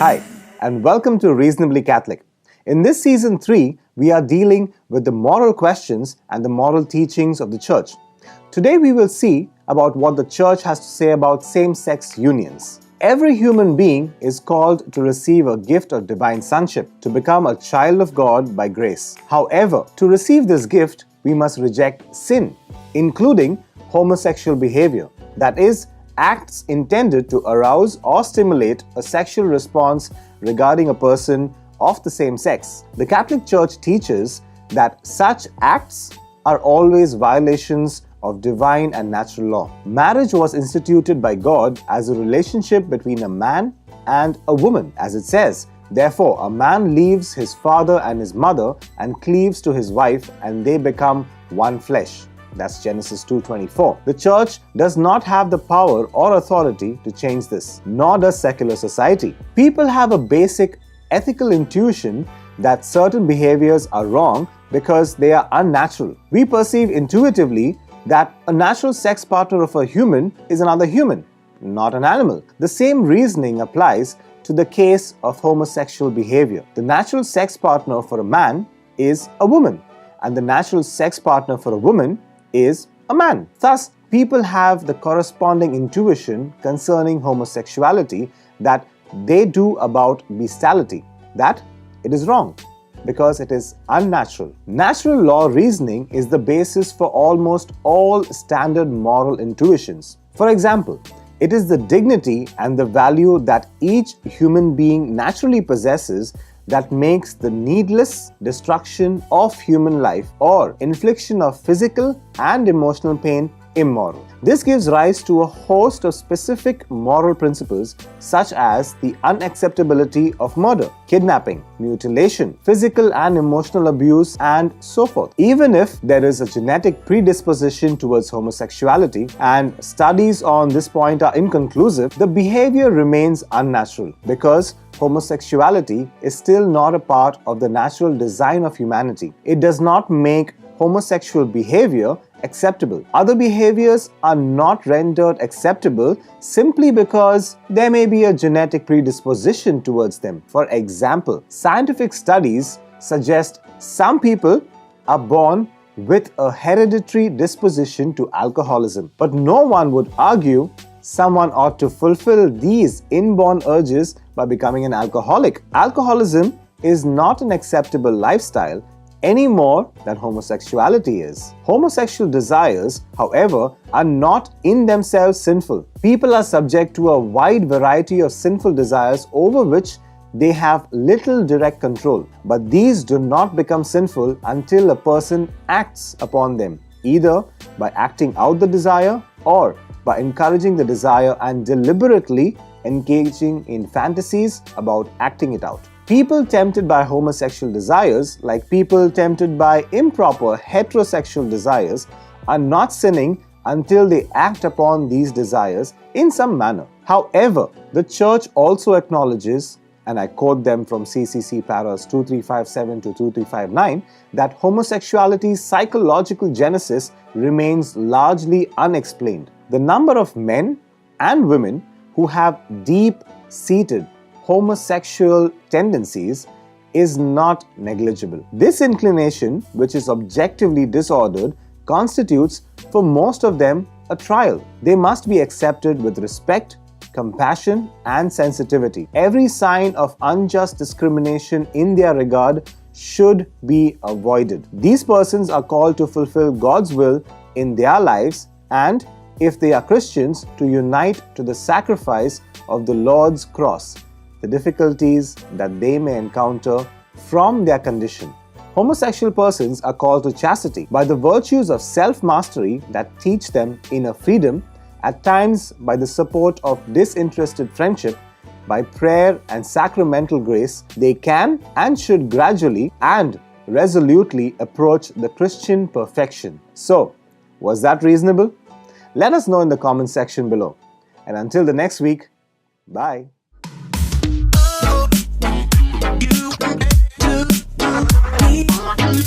Hi, and welcome to Reasonably Catholic. In this season 3, we are dealing with the moral questions and the moral teachings of the Church. Today we will see about what the Church has to say about same-sex unions. Every human being is called to receive a gift of divine sonship, to become a child of God by grace. However, to receive this gift, we must reject sin, including homosexual behavior, that is, acts intended to arouse or stimulate a sexual response regarding a person of the same sex. The Catholic Church teaches that such acts are always violations of divine and natural law. Marriage was instituted by God as a relationship between a man and a woman, as it says, "Therefore, a man leaves his father and his mother and cleaves to his wife, and they become one flesh." That's Genesis 2:24. The Church does not have the power or authority to change this, nor does secular society. People have a basic ethical intuition that certain behaviors are wrong because they are unnatural. We perceive intuitively that a natural sex partner of a human is another human, not an animal. The same reasoning applies to the case of homosexual behavior. The natural sex partner for a man is a woman, and the natural sex partner for a woman is a man. Thus, people have the corresponding intuition concerning homosexuality that they do about bestiality, that it is wrong because it is unnatural. Natural law reasoning is the basis for almost all standard moral intuitions. For example, it is the dignity and the value that each human being naturally possesses that makes the needless destruction of human life or infliction of physical and emotional pain immoral. This gives rise to a host of specific moral principles such as the unacceptability of murder, kidnapping, mutilation, physical and emotional abuse, and so forth. Even if there is a genetic predisposition towards homosexuality and studies on this point are inconclusive, the behavior remains unnatural because homosexuality is still not a part of the natural design of humanity. It does not make homosexual behavior acceptable. Other behaviors are not rendered acceptable simply because there may be a genetic predisposition towards them. For example, scientific studies suggest some people are born with a hereditary disposition to alcoholism, but no one would argue someone ought to fulfill these inborn urges by becoming an alcoholic. Alcoholism is not an acceptable lifestyle any more than homosexuality is. Homosexual desires, however, are not in themselves sinful. People are subject to a wide variety of sinful desires over which they have little direct control. But these do not become sinful until a person acts upon them, either by acting out the desire or by encouraging the desire and deliberately engaging in fantasies about acting it out. People tempted by homosexual desires, like people tempted by improper heterosexual desires, are not sinning until they act upon these desires in some manner. However, the Church also acknowledges, and I quote them from CCC paras 2357 to 2359, that homosexuality's psychological genesis remains largely unexplained. The number of men and women who have deep-seated homosexual tendencies is not negligible. This inclination, which is objectively disordered, constitutes for most of them a trial. They must be accepted with respect, compassion, and sensitivity. Every sign of unjust discrimination in their regard should be avoided. These persons are called to fulfill God's will in their lives and, if they are Christians, to unite to the sacrifice of the Lord's cross the difficulties that they may encounter from their condition. Homosexual persons are called to chastity by the virtues of self-mastery that teach them inner freedom, at times by the support of disinterested friendship, by prayer and sacramental grace. They can and should gradually and resolutely approach the Christian perfection. So, was that reasonable? Let us know in the comment section below. And until the next week, bye. You